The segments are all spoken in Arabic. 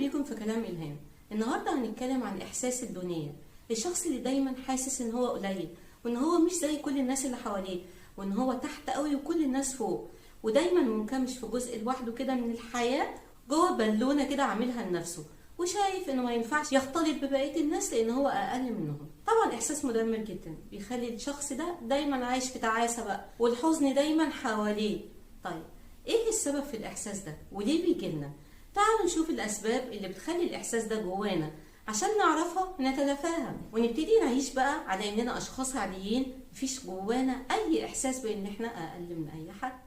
بيكم في كلام إلهام. النهاردة هنتكلم عن إحساس الدونية، الشخص اللي دايما حاسس إن هو قليل، وإن هو مش زي كل الناس اللي حواليه، وإن هو تحت قوي وكل الناس فوق، ودايما منكمش في جزء لوحده كده من الحياة، جوه بالونة كده عاملها لنفسه، وشايف إنه ما ينفعش يختلط ببقية الناس لأن هو أقل منهم. طبعا إحساس مدمر جدا، بيخلي الشخص ده دايما عايش في تعاسة بقى، والحزن دايما حواليه. طيب إيه السبب في الإحساس ده وليه بيجيلنا؟ تعالوا نشوف الأسباب اللي بتخلي الإحساس ده جوانا عشان نعرفها ونتلافاها، ونبتدي نعيش بقى على إننا أشخاص عاديين، مفيش جوانا أي إحساس بإن إحنا أقل من أي حد.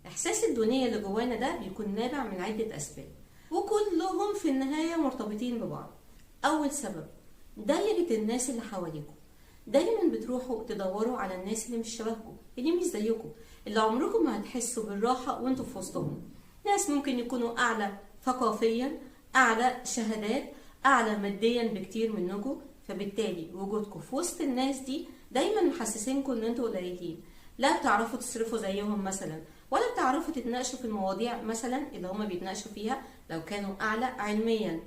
إحساس الدونية اللي جوانا ده بيكون نابع من عدة أسباب، وكلهم في النهاية مرتبطين ببعض. أول سبب دايرة الناس اللي حواليكم. دايما بتروحوا تدوروا على الناس اللي مش شبهكم، اللي مش زيكم، اللي عمركم ما هتحسوا بالراحة وانتوا في وسطهم. ناس ممكن يكونوا أعلى ثقافيا، أعلى شهادات، أعلى ماديا بكتير منكم، فبالتالي وجودكم في وسط الناس دي دايما محسسينكم ان انتوا قليلين. لا بتعرفوا تصرفوا زيهم مثلا، ولا بتعرفوا تتناقشوا في المواضيع مثلا اللي هما بيتناقشوا فيها لو كانوا أعلى علميا.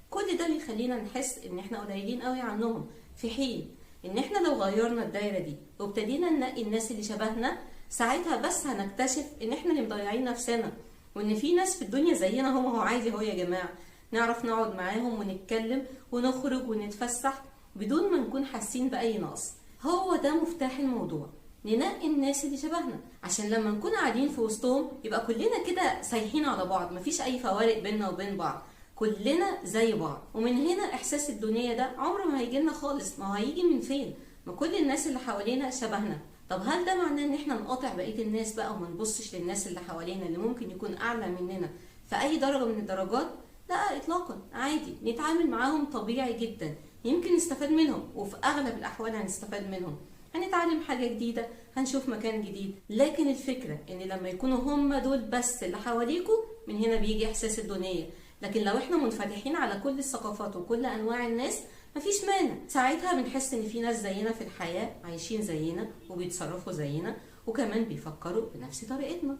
كل ده بيخلينا نحس ان احنا قليلين قوي عنهم، في حين ان احنا لو غيرنا الدايرة دي وابتدينا ننقي الناس اللي شبهنا، ساعتها بس هنكتشف ان احنا اللي مضيعين نفسنا، وان في ناس في الدنيا زينا. هو عادي، هو يا جماعة نعرف نقعد معاهم ونتكلم ونخرج ونتفسح بدون ما نكون حاسين بأي نقص. هو ده مفتاح الموضوع، ننقي الناس اللي شبهنا، عشان لما نكون قاعدين في وسطهم يبقى كلنا كده سايحين على بعض، مفيش أي فوارق بيننا وبين بعض، كلنا زي بعض. ومن هنا إحساس الدونية ده عمره ما هيجيلنا خالص. ما هو هيجي من فين؟ ما كل الناس اللي حوالينا شبهنا. طب هل ده معناه ان احنا نقاطع بقية الناس بقى وما نبصش للناس اللي حوالينا اللي ممكن يكون اعلى مننا في اي درجة من الدرجات؟ لا اطلاقا، عادي نتعامل معاهم طبيعي جدا، يمكن نستفاد منهم، وفي اغلب الاحوال هنستفاد منهم، هنتعلم حاجة جديدة، هنشوف مكان جديد. لكن الفكرة ان لما يكونوا هم دول بس اللي حواليكوا، من هنا بيجي احساس الدونية. لكن لو احنا منفتحين على كل الثقافات وكل انواع الناس، مفيش مانع، ساعتها بنحس ان في ناس زينا في الحياة، عايشين زينا وبيتصرفوا زينا وكمان بيفكروا بنفس طريقتنا.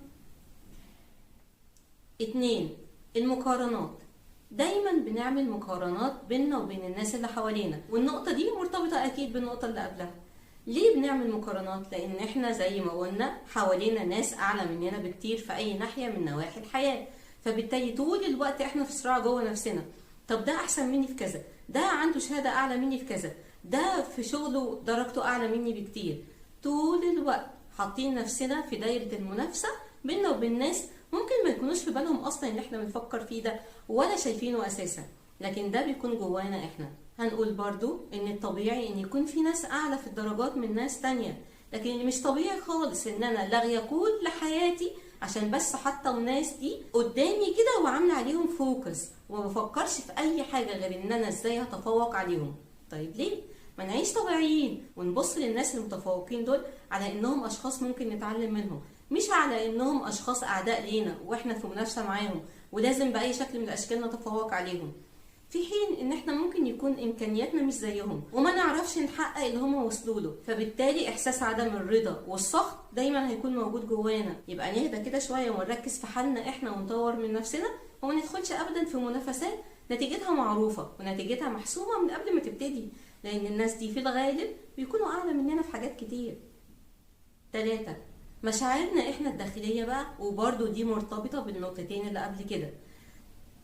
2. المقارنات. دايما بنعمل مقارنات بيننا وبين الناس اللي حوالينا، والنقطة دي مرتبطة اكيد بالنقطة اللي قبلها. ليه بنعمل مقارنات؟ لان احنا زي ما قلنا حوالينا ناس اعلى مننا بكتير في اي ناحية من نواحي الحياة، فبالتالي طول الوقت احنا في صراع جوه نفسنا. طب ده احسن مني في كذا، ده عنده شهادة اعلى مني في كذا، ده في شغله درجته اعلى مني بكتير. طول الوقت حاطين نفسنا في دايرة المنافسة بيننا وبين ناس ممكن ما يكونوش في بالهم اصلا ان احنا بنفكر فيه ده ولا شايفينه اساسا، لكن ده بيكون جوانا احنا. هنقول برضو ان الطبيعي ان يكون في ناس اعلى في الدرجات من ناس تانية، لكن اللي مش طبيعي خالص ان انا لاغيه كل حياتي عشان بس حتى الناس دي قدامي كده وعامله عليهم فوكس، وما بفكرش في اي حاجه غير ان انا ازاي هتفوق عليهم. طيب ليه ما نعيش طبيعيين ونبص للناس المتفوقين دول على انهم اشخاص ممكن نتعلم منهم، مش على انهم اشخاص اعداء لينا واحنا في منافسه معاهم ولازم باي شكل من الاشكال نتفوق عليهم، في حين ان احنا ممكن يكون امكانياتنا مش زيهم وما نعرفش نحقق اللي هم وصلوا له. فبالتالي احساس عدم الرضا والسخط دايما هيكون موجود جوانا. يبقى نهدى كده شويه ونركز في حالنا احنا ونطور من نفسنا، وما ندخلش ابدا في منافسات نتيجتها معروفه ونتيجتها محسومه من قبل ما تبتدي، لان الناس دي في الغالب بيكونوا اعلى مننا في حاجات كتير. 3. مشاعرنا احنا الداخليه بقى، وبرده دي مرتبطه بالنقطتين اللي قبل كده.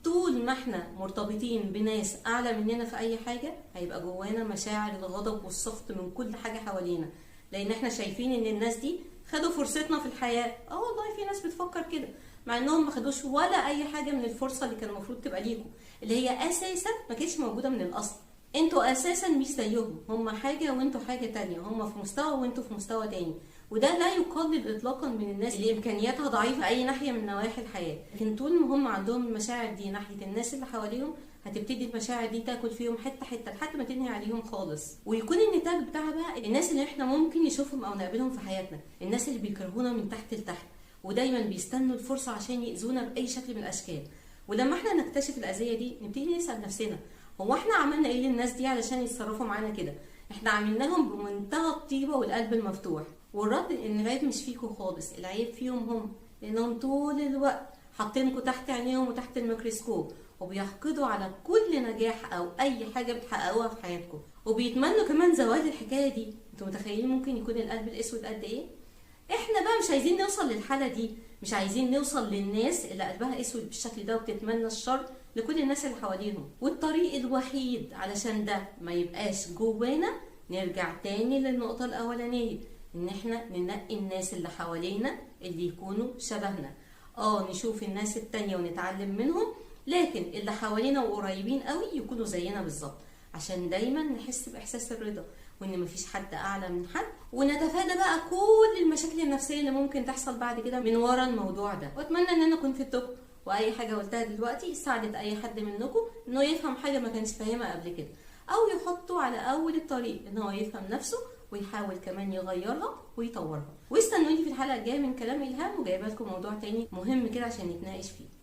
طول ما احنا مرتبطين بناس اعلى مننا في اي حاجة، هيبقى جوانا مشاعر الغضب والسخط من كل حاجة حوالينا، لان احنا شايفين ان الناس دي خدوا فرصتنا في الحياة. والله في ناس بتفكر كده، مع انهم ما خدوش ولا اي حاجة من الفرصة اللي كان المفروض تبقى ليكم، اللي هي اساسا ما كانتش موجودة من الاصل. انتوا اساسا مش زيهم، هم حاجة وانتوا حاجة تانية، هم في مستوى وانتوا في مستوى تاني. وده لا يقلل اطلاقا من الناس اللي امكانياتها ضعيفه اي ناحيه من نواحي الحياه، لكن طول ما هم عندهم المشاعر دي ناحيه الناس اللي حواليهم، هتبتدي المشاعر دي تاكل فيهم حته حته لحد ما تنهي عليهم خالص. ويكون النتاج بتاعها بقى الناس اللي احنا ممكن نشوفهم او نقابلهم في حياتنا، الناس اللي بيكرهونا من تحت لتحت ودايما بيستنوا الفرصه عشان يأذونا باي شكل من الاشكال. ولما احنا نكتشف الاذيه دي، نبتدي نسال نفسنا، هو احنا عملنا ايه للناس دي علشان يتصرفوا معانا كده؟ احنا عملناهم بمنتهى الطيبه والقلب المفتوح. والرد ان العيب مش فيكم خالص، العيب فيهم هم، لانهم طول الوقت حاطينكم تحت عينيهم وتحت الميكروسكوب، وبيحقدوا على كل نجاح او اي حاجه بتحققوها في حياتكم، وبيتمنوا كمان زوال الحكايه دي. انتوا متخيلين ممكن يكون القلب الاسود قد ايه؟ احنا بقى مش عايزين نوصل للحاله دي، مش عايزين نوصل للناس اللي قلبها اسود بالشكل ده وبتتمنى الشر لكل الناس اللي حواليهم. والطريق الوحيد علشان ده ما يبقاش جوانا، نرجع تاني للنقطه الاولانيه، ان احنا ننقي الناس اللي حوالينا اللي يكونوا شبهنا. نشوف الناس التانية ونتعلم منهم، لكن اللي حوالينا وقريبين قوي يكونوا زينا بالظبط، عشان دايما نحس باحساس الرضا وان مفيش حد اعلى من حد، ونتفادى بقى كل المشاكل النفسيه اللي ممكن تحصل بعد كده من ورا الموضوع ده. واتمنى ان انا اكون فدتكم، واي حاجه قلتها دلوقتي ساعدت اي حد منكم انه يفهم حاجه ما كانش فاهمها قبل كده، او يحطه على اول الطريق ان هو يفهم نفسه ويحاول كمان يغيرها ويطورها. واستنوني في الحلقه الجايه من كلام الهام، وجايبه لكم موضوع تاني مهم كده عشان نتناقش فيه.